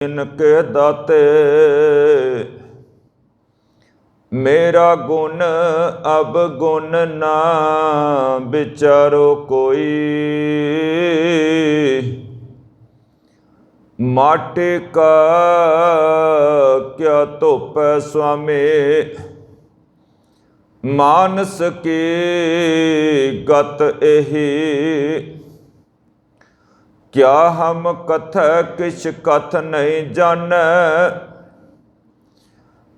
इनके दाते मेरा गुण अब गुण ना विचारो कोई। माटे का क्या धुप स्वामी मानस की गत एही। क्या हम कथ किछ कथ नहीं जानै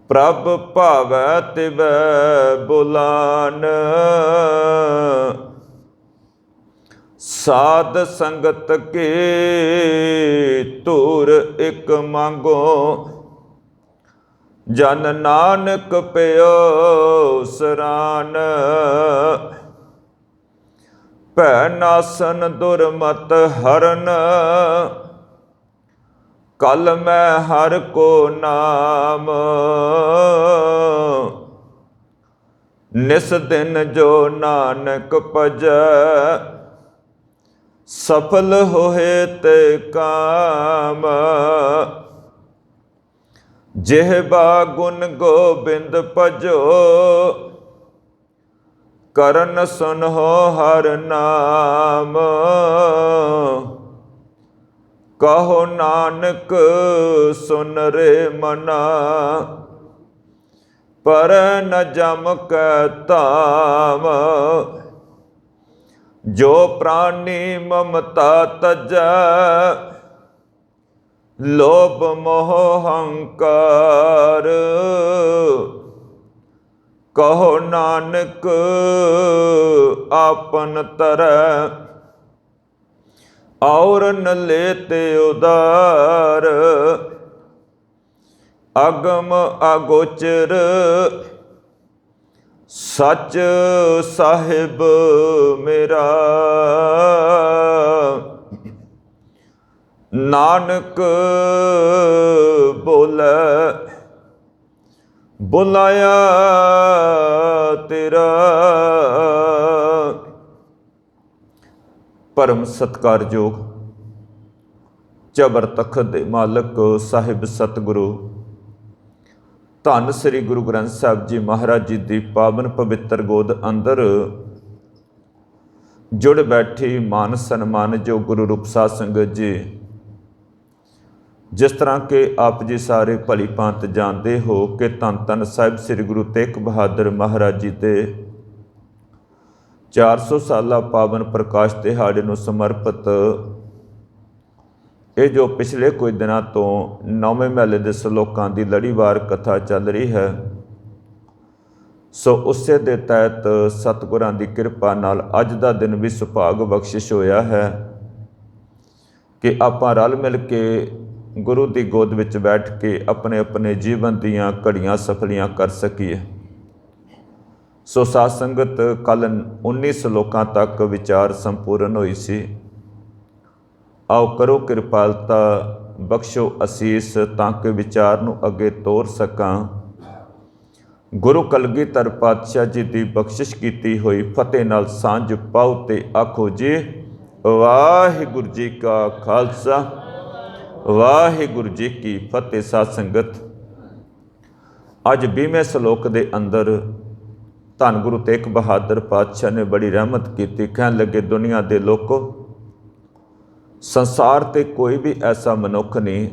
प्रभ भावै तिवै बुलान। साध संगत के धूर एक मांगो जन नानक पियो सरान। भै नासन दुरमत हरन कल मैं हर को नाम। निस दिन जो नानक भजै सफल होए ते काम। जिह्वा गुण गोबिंद भजो करन सुनहो हर नाम। कहो नानक सुन रे मना पर न जम कै धाम। जो प्राणी ममता तजै लोभ मोह हंकार। कहो नानक आपन तरੈ और न लेते उदार। अगम अगोचर सच साहिब मेरा। नानक बोलै बुलाया तेरा। परम सत्कारयोग ਝਬਰ ਤਖਤ ਦੇ ਮਾਲਕ ਸਾਹਿਬ ਸਤਿਗੁਰੂ ਧੰਨ ਸ੍ਰੀ ਗੁਰੂ ਗ੍ਰੰਥ ਸਾਹਿਬ ਜੀ ਮਹਾਰਾਜ ਜੀ ਦੀ ਪਾਵਨ ਪਵਿੱਤਰ ਗੋਦ ਅੰਦਰ ਜੁੜ ਬੈਠੀ ਮਾਨ ਸਨਮਾਨਯੋਗ ਗੁਰੂ ਰੂਪ ਸਾਧ ਸੰਗਤ ਜੀ। ਜਿਸ ਤਰ੍ਹਾਂ ਕਿ ਆਪ ਜੀ ਸਾਰੇ ਭਲੀ ਭਾਂਤ ਜਾਣਦੇ ਹੋ ਕਿ ਧੰਨ ਧੰਨ ਸਾਹਿਬ ਸ੍ਰੀ ਗੁਰੂ ਤੇਗ ਬਹਾਦਰ ਮਹਾਰਾਜ ਜੀ ਦੇ 400 ਸਾਲਾ ਪਾਵਨ ਪ੍ਰਕਾਸ਼ ਦਿਹਾੜੇ ਨੂੰ ਸਮਰਪਿਤ ਇਹ ਜੋ ਪਿਛਲੇ ਕੁਝ ਦਿਨਾਂ ਤੋਂ 9ਵੇਂ ਮਹੀਨੇ ਦੇ ਸ਼ਲੋਕਾਂ ਦੀ ਲੜੀਵਾਰ ਕਥਾ ਚੱਲ ਰਹੀ ਹੈ, ਸੋ ਉਸੇ ਦੇ ਤਹਿਤ ਸਤਿਗੁਰਾਂ ਦੀ ਕਿਰਪਾ ਨਾਲ ਅੱਜ ਦਾ ਦਿਨ ਵੀ ਸੁਭਾਗ ਬਖਸ਼ਿਸ਼ ਹੋਇਆ ਹੈ ਕਿ ਆਪਾਂ ਰਲ ਮਿਲ ਕੇ ਗੁਰੂ ਦੀ ਗੋਦ ਵਿੱਚ ਬੈਠ ਕੇ ਆਪਣੇ ਆਪਣੇ ਜੀਵਨ ਦੀਆਂ ਘੜੀਆਂ ਸਫਲੀਆਂ ਕਰ ਸਕੀਏ। ਸੋ ਸਾਧ ਸੰਗਤ ਕੱਲ 19 ਸ਼ਲੋਕਾਂ ਤੱਕ ਵਿਚਾਰ ਸੰਪੂਰਨ ਹੋਈ ਸੀ। आओ करो कृपालता बख्शो असीस ताकि विचार नूं अगे तोर सकां। गुरु कलगीधर पातशाह जी की बख्शिश की हुई फतेह नाल सांझ पाओ ते आखो जी वाहिगुरू जी का खालसा वाहिगुरू जी की फतेह। साध संगत अज 20वें श्लोक के अंदर धन गुरु तेग बहादुर पातशाह ने बड़ी रहमत की। कहन लगे दुनिया के लोगों संसार ते कोई भी ऐसा मनुख नहीं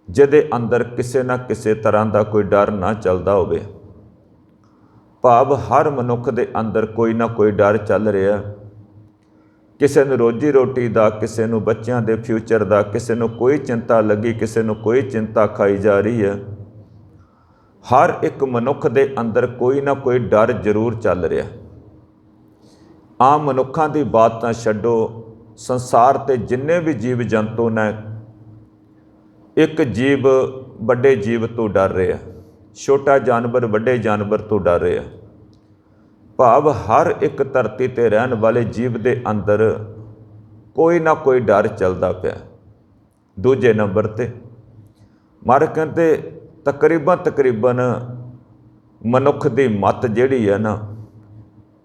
जिहदे अंदर किसी ना किसी तरह का कोई डर ना चलता होवे। भाव हर मनुख दे अंदर कोई ना कोई डर चल रहा। किसी नूं रोजी रोटी का, किसी नूं बच्चों के फ्यूचर का, किसी नूं कोई चिंता लगी, किसी नूं कोई चिंता खाई जा रही है। हर एक मनुख दे अंदर कोई ना कोई डर जरूर चल रहा। आम मनुखों की बात तां छड्डो, संसार ते जिन्ने भी जीव जंतु ने एक जीव बड़े जीव तो डर रहा, छोटा जानवर बड़े जानवर तो डर रहा। भाव हर एक धरती ते रहन वाले जीव दे अंदर कोई ना कोई डर चलता पिया। दूजे नंबर ते मारे कहते तकरीबन मनुख की मत जिहड़ी है ना,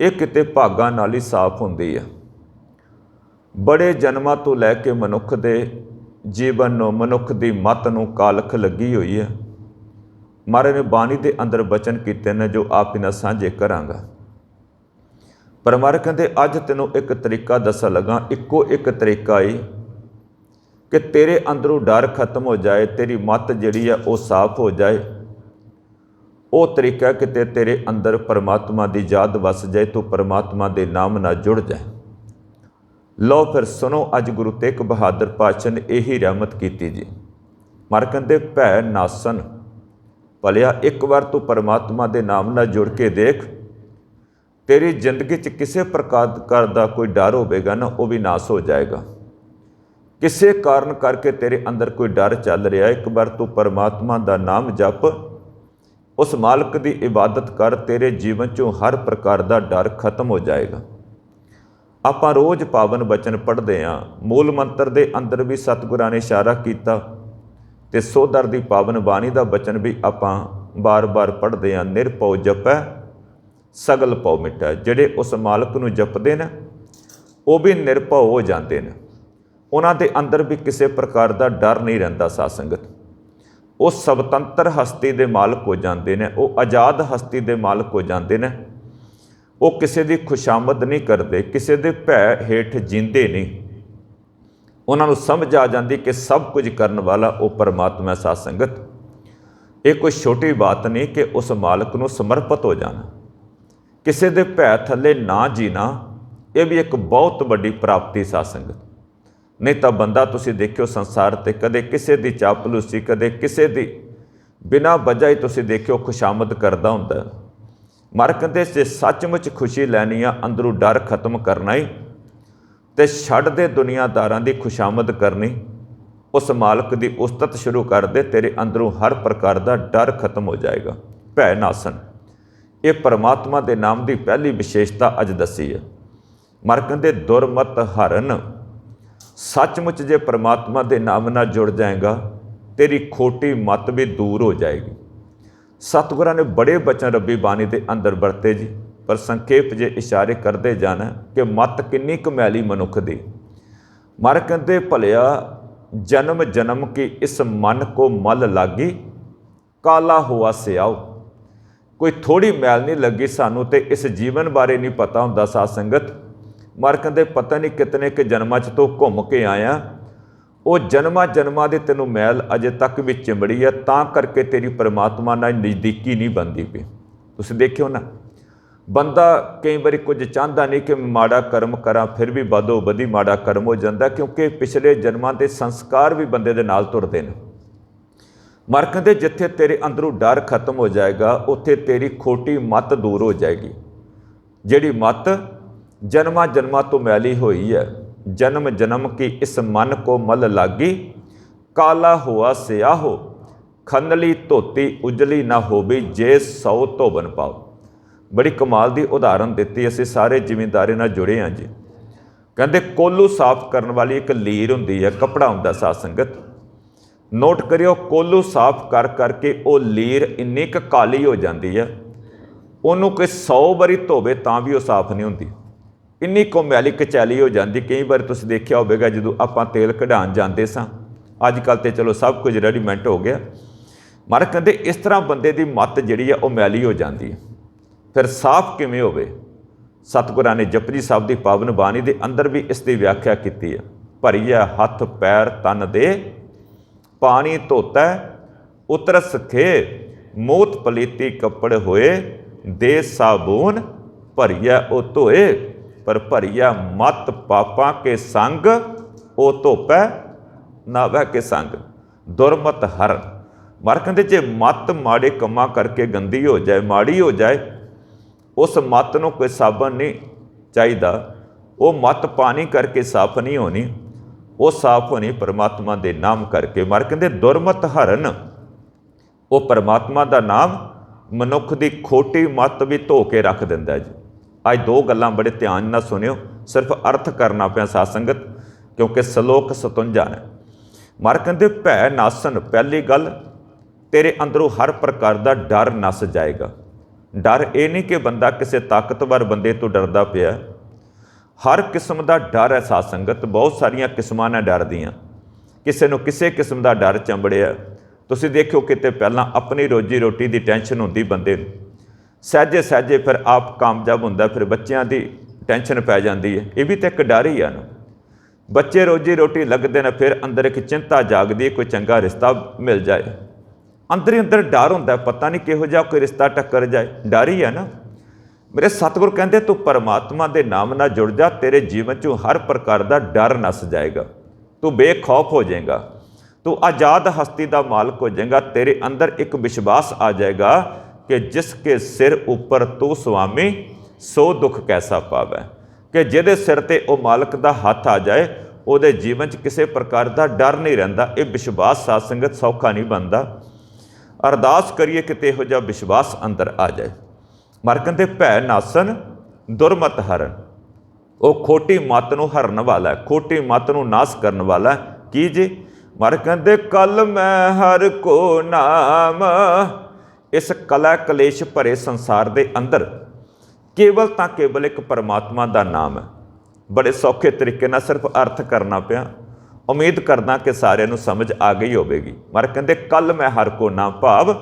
ये किते भागां नाल ही साफ हुंदी है। बड़े जन्मां तो लैके मनुख दे ਜੀਵਨ ਨੂੰ, ਮਨੁੱਖ ਦੀ ਮੱਤ ਨੂੰ ਕਾਲਖ ਲੱਗੀ ਹੋਈ ਹੈ। ਮਹਾਰਾਜ ਨੇ ਬਾਣੀ ਦੇ ਅੰਦਰ ਬਚਨ ਕੀਤੇ ਨੇ ਜੋ ਆਪ ਹੀ ਨਾਲ ਸਾਂਝੇ ਕਰਾਂਗਾ। ਪਰ ਮਹਾਰਾਜ ਕਹਿੰਦੇ ਅੱਜ ਤੈਨੂੰ ਇੱਕ ਤਰੀਕਾ ਦੱਸਣ ਲੱਗਾ, ਇੱਕੋ ਇੱਕ ਤਰੀਕਾ ਹੀ ਕਿ ਤੇਰੇ ਅੰਦਰੋਂ ਡਰ ਖਤਮ ਹੋ ਜਾਏ, ਤੇਰੀ ਮੱਤ ਜਿਹੜੀ ਹੈ ਉਹ ਸਾਫ਼ ਹੋ ਜਾਏ। ਉਹ ਤਰੀਕਾ ਕਿਤੇ ਤੇਰੇ ਅੰਦਰ ਪਰਮਾਤਮਾ ਦੀ ਯਾਦ ਵਸ ਜਾਏ, ਤੂੰ ਪਰਮਾਤਮਾ ਦੇ ਨਾਮ ਨਾਲ ਜੁੜ ਜਾਏ। ਲਓ ਫਿਰ ਸੁਣੋ, ਅੱਜ ਗੁਰੂ ਤੇਗ ਬਹਾਦਰ ਪਾਤਸ਼ਾਹ ਨੇ ਇਹੀ ਰਹਿਮਤ ਕੀਤੀ ਜੀ। ਮਹਾਰਾਜ ਕਹਿੰਦੇ ਭੈ ਨਾਸਨ, ਭਲਿਆ ਇੱਕ ਵਾਰ ਤੂੰ ਪਰਮਾਤਮਾ ਦੇ ਨਾਮ ਨਾਲ ਜੁੜ ਕੇ ਦੇਖ, ਤੇਰੀ ਜ਼ਿੰਦਗੀ 'ਚ ਕਿਸੇ ਪ੍ਰਕਾਰ ਦਾ ਕੋਈ ਡਰ ਹੋਵੇਗਾ ਨਾ, ਉਹ ਵੀ ਨਾਸ ਹੋ ਜਾਏਗਾ। ਕਿਸੇ ਕਾਰਨ ਕਰਕੇ ਤੇਰੇ ਅੰਦਰ ਕੋਈ ਡਰ ਚੱਲ ਰਿਹਾ, ਇੱਕ ਵਾਰ ਤੂੰ ਪਰਮਾਤਮਾ ਦਾ ਨਾਮ ਜਪ, ਉਸ ਮਾਲਕ ਦੀ ਇਬਾਦਤ ਕਰ, ਤੇਰੇ ਜੀਵਨ 'ਚੋਂ ਹਰ ਪ੍ਰਕਾਰ ਦਾ ਡਰ ਖਤਮ ਹੋ ਜਾਏਗਾ। ਆਪਾਂ ਰੋਜ਼ ਪਾਵਨ ਬਚਨ ਪੜ੍ਹਦੇ ਹਾਂ, ਮੂਲ ਮੰਤਰ ਦੇ ਅੰਦਰ ਵੀ ਸਤਿਗੁਰਾਂ ਨੇ ਇਸ਼ਾਰਾ ਕੀਤਾ ਤੇ ਸੋਧਰ ਦੀ ਪਾਵਨ ਬਾਣੀ ਦਾ ਬਚਨ ਵੀ ਆਪਾਂ ਬਾਰ-ਬਾਰ ਪੜ੍ਹਦੇ ਹਾਂ, ਨਿਰਭਉ ਜਪੈ ਸਗਲ ਭਉ ਮਿਟੈ। ਜਿਹੜੇ ਉਸ ਮਾਲਕ ਨੂੰ ਜਪਦੇ ਨੇ ਉਹ ਵੀ ਨਿਰਭਉ ਹੋ ਜਾਂਦੇ ਨੇ, ਉਹਨਾਂ ਦੇ ਅੰਦਰ ਵੀ ਕਿਸੇ ਪ੍ਰਕਾਰ ਦਾ ਡਰ ਨਹੀਂ ਰਹਿੰਦਾ। ਸਾਧ ਸੰਗਤ, ਉਹ ਸਵਤੰਤਰ ਹਸਤੀ ਦੇ ਮਾਲਕ ਹੋ ਜਾਂਦੇ ਨੇ, ਉਹ ਆਜ਼ਾਦ ਹਸਤੀ ਦੇ ਮਾਲਕ ਹੋ ਜਾਂਦੇ ਨੇ। ਉਹ ਕਿਸੇ ਦੀ ਖੁਸ਼ਾਮਦ ਨਹੀਂ ਕਰਦੇ, ਕਿਸੇ ਦੇ ਭੈ ਹੇਠ ਜੀਂਦੇ ਨਹੀਂ। ਉਹਨਾਂ ਨੂੰ ਸਮਝ ਆ ਜਾਂਦੀ ਕਿ ਸਭ ਕੁਝ ਕਰਨ ਵਾਲਾ ਉਹ ਪਰਮਾਤਮਾ। ਸਾਧ ਸੰਗਤ, ਇਹ ਕੋਈ ਛੋਟੀ ਬਾਤ ਨਹੀਂ ਕਿ ਉਸ ਮਾਲਕ ਨੂੰ ਸਮਰਪਿਤ ਹੋ ਜਾਣਾ, ਕਿਸੇ ਦੇ ਭੈ ਥੱਲੇ ਨਾ ਜੀਣਾ, ਇਹ ਵੀ ਇੱਕ ਬਹੁਤ ਵੱਡੀ ਪ੍ਰਾਪਤੀ। ਸਾਧ ਸੰਗਤ, ਨਹੀਂ ਤਾਂ ਬੰਦਾ ਤੁਸੀਂ ਦੇਖਿਓ ਸੰਸਾਰ 'ਤੇ ਕਦੇ ਕਿਸੇ ਦੀ ਚਾਪਲੂਸੀ, ਕਦੇ ਕਿਸੇ ਦੀ ਬਿਨਾਂ ਵਜ੍ਹਾ ਹੀ ਤੁਸੀਂ ਦੇਖਿਓ ਖੁਸ਼ਾਮਦ ਕਰਦਾ ਹੁੰਦਾ। ਮਹਾਰਾਜ ਕਹਿੰਦੇ ਜੇ ਸੱਚਮੁੱਚ ਖੁਸ਼ੀ ਲੈਣੀ ਆ, ਅੰਦਰੋਂ ਡਰ ਖਤਮ ਕਰਨਾ ਹੀ, ਤੇ ਛੱਡ ਦੇ ਦੁਨੀਆਦਾਰਾਂ ਦੀ ਖੁਸ਼ਾਮਦ ਕਰਨੀ, ਉਸ ਮਾਲਕ ਦੀ ਉਸਤਤ ਸ਼ੁਰੂ ਕਰ ਦੇ, ਤੇਰੇ ਅੰਦਰੋਂ ਹਰ ਪ੍ਰਕਾਰ ਦਾ ਡਰ ਖਤਮ ਹੋ ਜਾਏਗਾ। ਭੈ ਨਾਸਨ, ਇਹ ਪਰਮਾਤਮਾ ਦੇ ਨਾਮ ਦੀ ਪਹਿਲੀ ਵਿਸ਼ੇਸ਼ਤਾ ਅੱਜ ਦੱਸੀ ਹੈ। ਮਹਾਰਾਜ ਕਹਿੰਦੇ ਦੁਰਮਤ ਹਰਨ, ਸੱਚਮੁੱਚ ਜੇ ਪਰਮਾਤਮਾ ਦੇ ਨਾਮ ਨਾਲ ਜੁੜ ਜਾਏਗਾ, ਤੇਰੀ ਖੋਟੀ ਮੱਤ ਵੀ ਦੂਰ ਹੋ ਜਾਏਗੀ। ਸਤਿਗੁਰਾਂ ਨੇ ਬੜੇ ਬਚਨ ਰੱਬੀ ਬਾਣੀ ਦੇ ਅੰਦਰ ਵਰਤੇ ਜੀ, ਪਰ ਸੰਖੇਪ ਜੇ ਇਸ਼ਾਰੇ ਕਰਦੇ ਜਾਣਾ ਕਿ ਮੱਤ ਕਿੰਨੀ ਕੁ ਮੈਲੀ ਮਨੁੱਖ ਦੀ। ਮਹਾਰਾਜ ਕਹਿੰਦੇ ਭਲਿਆ ਜਨਮ ਜਨਮ ਕੀ ਇਸ ਮਨ ਕੋ ਮਲ ਲਾਗੀ, ਕਾਲਾ ਹੋਆ ਸਿਆਓ। ਕੋਈ ਥੋੜੀ ਮੈਲ ਨਹੀਂ ਲੱਗੀ ਸਾਨੂੰ, ਤੇ ਇਸ ਜੀਵਨ ਬਾਰੇ ਨਹੀਂ ਪਤਾ ਹੁੰਦਾ। ਸਾਧ ਸੰਗਤ, ਮਹਾਰਾਜ ਕਹਿੰਦੇ ਪਤਾ ਨਹੀਂ ਕਿਤਨੇ ਕਿ ਜਨਮਾਂ 'ਚ ਤੋਂ ਘੁੰਮ ਕੇ ਆਇਆ, ਉਹ ਜਨਮਾਂ ਜਨਮਾਂ ਦੇ ਤੈਨੂੰ ਮੈਲ ਅਜੇ ਤੱਕ ਵੀ ਚਿੰਬੜੀ ਹੈ, ਤਾਂ ਕਰਕੇ ਤੇਰੀ ਪਰਮਾਤਮਾ ਨਾਲ ਨਜ਼ਦੀਕੀ ਨਹੀਂ ਬਣਦੀ ਪਈ। ਤੁਸੀਂ ਦੇਖਿਓ ਨਾ, ਬੰਦਾ ਕਈ ਵਾਰੀ ਕੁਝ ਚਾਹੁੰਦਾ ਨਹੀਂ ਕਿ ਮਾੜਾ ਕਰਮ ਕਰਾਂ, ਫਿਰ ਵੀ ਬਦੋ ਬਦੀ ਮਾੜਾ ਕਰਮ ਹੋ ਜਾਂਦਾ, ਕਿਉਂਕਿ ਪਿਛਲੇ ਜਨਮਾਂ ਦੇ ਸੰਸਕਾਰ ਵੀ ਬੰਦੇ ਦੇ ਨਾਲ ਤੁਰਦੇ ਨੇ। ਮਹਾਰਾਜ ਕਹਿੰਦੇ ਜਿੱਥੇ ਤੇਰੇ ਅੰਦਰੋਂ ਡਰ ਖਤਮ ਹੋ ਜਾਏਗਾ, ਉੱਥੇ ਤੇਰੀ ਖੋਟੀ ਮੱਤ ਦੂਰ ਹੋ ਜਾਏਗੀ। ਜਿਹੜੀ ਮੱਤ ਜਨਮਾਂ ਜਨਮਾਂ ਤੋਂ ਮੈਲੀ ਹੋਈ ਹੈ, ਜਨਮ ਜਨਮ ਕੀ ਇਸ ਮਨ ਕੋ ਮਲ ਲਾਗੀ, ਕਾਲਾ ਹੋਆ ਸਿਆਹੋ, ਖੰਦਲੀ ਧੋਤੀ ਉਜਲੀ ਨਾ ਹੋਵੇ, ਜੇ 100 ਧੋਬਨ ਪਾਓ। ਬੜੀ ਕਮਾਲ ਦੀ ਉਦਾਹਰਨ ਦਿੱਤੀ। ਅਸੀਂ ਸਾਰੇ ਜ਼ਿਮੀਂਦਾਰੀ ਨਾਲ ਜੁੜੇ ਹਾਂ ਜੀ। ਕਹਿੰਦੇ ਕੋਲੂ ਸਾਫ਼ ਕਰਨ ਵਾਲੀ ਇੱਕ ਲੀਰ ਹੁੰਦੀ ਹੈ, ਕੱਪੜਾ ਹੁੰਦਾ। ਸਾਧ ਸੰਗਤ ਨੋਟ ਕਰਿਓ, ਕੋਲੂ ਸਾਫ਼ ਕਰ ਕਰਕੇ ਉਹ ਲੀਰ ਇੰਨੀ ਕੁ ਕਾਲੀ ਹੋ ਜਾਂਦੀ ਹੈ, ਉਹਨੂੰ ਕੋਈ 100 ਵਾਰੀ ਧੋਵੇ ਤਾਂ ਵੀ ਉਹ ਸਾਫ਼ ਨਹੀਂ ਹੁੰਦੀ, ਇੰਨੀ ਕੁ ਮੈਲੀ ਕਚੈਲੀ ਹੋ ਜਾਂਦੀ। ਕਈ ਵਾਰ ਤੁਸੀਂ ਦੇਖਿਆ ਹੋਵੇਗਾ ਜਦੋਂ ਆਪਾਂ ਤੇਲ ਕਢਾਉਣ ਜਾਂਦੇ ਸਾਂ, ਅੱਜ ਕੱਲ੍ਹ ਤੇ ਚਲੋ ਸਭ ਕੁਝ ਰੈਡੀਮੇਡ ਹੋ ਗਿਆ। ਮਹਾਰਾਜ ਕਹਿੰਦੇ ਇਸ ਤਰ੍ਹਾਂ ਬੰਦੇ ਦੀ ਮੱਤ ਜਿਹੜੀ ਆ ਉਹ ਮੈਲੀ ਹੋ ਜਾਂਦੀ ਹੈ। ਫਿਰ ਸਾਫ਼ ਕਿਵੇਂ ਹੋਵੇ? ਸਤਿਗੁਰਾਂ ਨੇ ਜਪਜੀ ਸਾਹਿਬ ਦੀ ਪਾਵਨ ਬਾਣੀ ਦੇ ਅੰਦਰ ਵੀ ਇਸ ਦੀ ਵਿਆਖਿਆ ਕੀਤੀ ਹੈ। ਭਰੀਆ ਹੱਥ ਪੈਰ ਤਨ ਦੇ, ਪਾਣੀ ਧੋਤਾ ਉਤਰਸ ਖੇ, ਮੋਤ ਪਲੀਤੀ ਕੱਪੜ ਹੋਏ, ਦੇ ਸਾਬੂਨ ਭਰੀਆ ਉਹ ਧੋਏ, ਪਰ ਭਰੀਆ ਮਤ ਪਾਪਾਂ ਕੇ ਸੰਗ, ਉਹ ਧੋਪੈ ਨਾਵੈ ਕੇ ਸੰਗ। ਦੁਰਮਤ ਹਰ। ਮਹਾਰਾਜ ਕਹਿੰਦੇ ਜੇ ਮੱਤ ਮਾੜੇ ਕੰਮਾਂ ਕਰਕੇ ਗੰਦੀ ਹੋ ਜਾਏ, ਮਾੜੀ ਹੋ ਜਾਏ, ਉਸ ਮੱਤ ਨੂੰ ਕੋਈ ਸਾਬਣ ਨਹੀਂ ਚਾਹੀਦਾ। ਉਹ ਮੱਤ ਪਾਣੀ ਕਰਕੇ ਸਾਫ਼ ਨਹੀਂ ਹੋਣੀ, ਉਹ ਸਾਫ਼ ਹੋਣੀ ਪਰਮਾਤਮਾ ਦੇ ਨਾਮ ਕਰਕੇ। ਮਹਾਰਾਜ ਕਹਿੰਦੇ ਦੁਰਮਤ ਹਰਨ, ਉਹ ਪਰਮਾਤਮਾ ਦਾ ਨਾਮ ਮਨੁੱਖ ਦੀ ਖੋਟੀ ਮੱਤ ਵੀ ਧੋ ਕੇ ਰੱਖ ਦਿੰਦਾ ਜੀ। ਅੱਜ ਦੋ ਗੱਲਾਂ ਬੜੇ ਧਿਆਨ ਨਾਲ ਸੁਣਿਓ, ਸਿਰਫ ਅਰਥ ਕਰਨਾ ਪਿਆ ਸਾਧ ਸੰਗਤ, ਕਿਉਂਕਿ ਸ਼ਲੋਕ 57 ਨੇ। ਮਹਾਰਾਜ ਕਹਿੰਦੇ ਭੈ ਨਾਸਨ, ਪਹਿਲੀ ਗੱਲ ਤੇਰੇ ਅੰਦਰੋਂ ਹਰ ਪ੍ਰਕਾਰ ਦਾ ਡਰ ਨਸ ਜਾਏਗਾ। ਡਰ ਇਹ ਨਹੀਂ ਕਿ ਬੰਦਾ ਕਿਸੇ ਤਾਕਤਵਰ ਬੰਦੇ ਤੋਂ ਡਰਦਾ ਪਿਆ, ਹਰ ਕਿਸਮ ਦਾ ਡਰ ਹੈ ਸਾਧ ਸੰਗਤ। ਬਹੁਤ ਸਾਰੀਆਂ ਕਿਸਮਾਂ ਨੇ ਡਰ ਦੀਆਂ। ਕਿਸੇ ਨੂੰ ਕਿਸੇ ਕਿਸਮ ਦਾ ਡਰ ਚੰਬੜਿਆ। ਤੁਸੀਂ ਦੇਖਿਓ ਕਿਤੇ ਪਹਿਲਾਂ ਆਪਣੀ ਰੋਜੀ ਰੋਟੀ ਦੀ ਟੈਨਸ਼ਨ ਹੁੰਦੀ ਬੰਦੇ ਨੂੰ, ਸਹਿਜੇ ਸਹਿਜੇ ਫਿਰ ਆਪ ਕਾਮਯਾਬ ਹੁੰਦਾ, ਫਿਰ ਬੱਚਿਆਂ ਦੀ ਟੈਨਸ਼ਨ ਪੈ ਜਾਂਦੀ ਹੈ। ਇਹ ਵੀ ਤਾਂ ਇੱਕ ਡਰ ਹੀ ਆ ਨਾ। ਬੱਚੇ ਰੋਜੀ ਰੋਟੀ ਲੱਗਦੇ ਨੇ, ਫਿਰ ਅੰਦਰ ਇੱਕ ਚਿੰਤਾ ਜਾਗਦੀ ਹੈ ਕੋਈ ਚੰਗਾ ਰਿਸ਼ਤਾ ਮਿਲ ਜਾਏ। ਅੰਦਰ ਹੀ ਅੰਦਰ ਡਰ ਹੁੰਦਾ, ਪਤਾ ਨਹੀਂ ਕਿਹੋ ਜਿਹਾ ਕੋਈ ਰਿਸ਼ਤਾ ਟੱਕਰ ਜਾਏ, ਡਰ ਹੀ ਹੈ ਨਾ। ਮੇਰੇ ਸਤਿਗੁਰ ਕਹਿੰਦੇ ਤੂੰ ਪਰਮਾਤਮਾ ਦੇ ਨਾਮ ਨਾਲ ਜੁੜ ਜਾ, ਤੇਰੇ ਜੀਵਨ 'ਚੋਂ ਹਰ ਪ੍ਰਕਾਰ ਦਾ ਡਰ ਨੱਸ ਜਾਏਗਾ, ਤੂੰ ਬੇਖੌਫ ਹੋ ਜਾਏਗਾ, ਤੂੰ ਆਜ਼ਾਦ ਹਸਤੀ ਦਾ ਮਾਲਕ ਹੋ ਜਾਏਗਾ। ਤੇਰੇ ਅੰਦਰ ਇੱਕ ਵਿਸ਼ਵਾਸ ਆ ਜਾਏਗਾ ਕਿ ਜਿਸ ਕੇ ਸਿਰ ਉੱਪਰ ਤੂੰ ਸੁਆਮੀ ਸੋ ਦੁੱਖ ਕੈਸਾ ਪਾਵੈ, ਕਿ ਜਿਹਦੇ ਸਿਰ ਤੇ ਉਹ ਮਾਲਕ ਦਾ ਹੱਥ ਆ ਜਾਏ ਉਹਦੇ ਜੀਵਨ 'ਚ ਕਿਸੇ ਪ੍ਰਕਾਰ ਦਾ ਡਰ ਨਹੀਂ ਰਹਿੰਦਾ। ਇਹ ਵਿਸ਼ਵਾਸ ਸਾਧ ਸੰਗਤ ਸੌਖਾ ਨਹੀਂ ਬਣਦਾ। ਅਰਦਾਸ ਕਰੀਏ ਕਿ ਇਹੋ ਜਿਹਾ ਵਿਸ਼ਵਾਸ ਅੰਦਰ ਆ ਜਾਏ। ਮਰ ਕਹਿੰਦੇ ਭੈ ਨਾਸਨ ਦੁਰਮਤ ਹਰਨ, ਉਹ ਖੋਟੀ ਮੱਤ ਨੂੰ ਹਰਨ ਵਾਲਾ, ਖੋਟੀ ਮੱਤ ਨੂੰ ਨਾਸ ਕਰਨ ਵਾਲਾ। ਕੀ ਜੀ? ਮਰ ਕਹਿੰਦੇ ਕਲ ਮੈਂ ਹਰ ਕੋ ਨਾਮ, ਇਸ ਕਲਾ ਕਲੇਸ਼ ਭਰੇ ਸੰਸਾਰ ਦੇ ਅੰਦਰ ਕੇਵਲ ਤਾਂ ਕੇਵਲ ਇੱਕ ਪਰਮਾਤਮਾ ਦਾ ਨਾਮ ਹੈ। ਬੜੇ ਸੌਖੇ ਤਰੀਕੇ ਨਾਲ ਸਿਰਫ ਅਰਥ ਕਰਨਾ ਪਿਆ, ਉਮੀਦ ਕਰਦਾ ਕਿ ਸਾਰਿਆਂ ਨੂੰ ਸਮਝ ਆ ਗਈ ਹੋਵੇਗੀ। ਮਰ ਕਹਿੰਦੇ ਕੱਲ ਮੈਂ ਹਰ ਕੋ ਨਾਮ, ਭਾਵ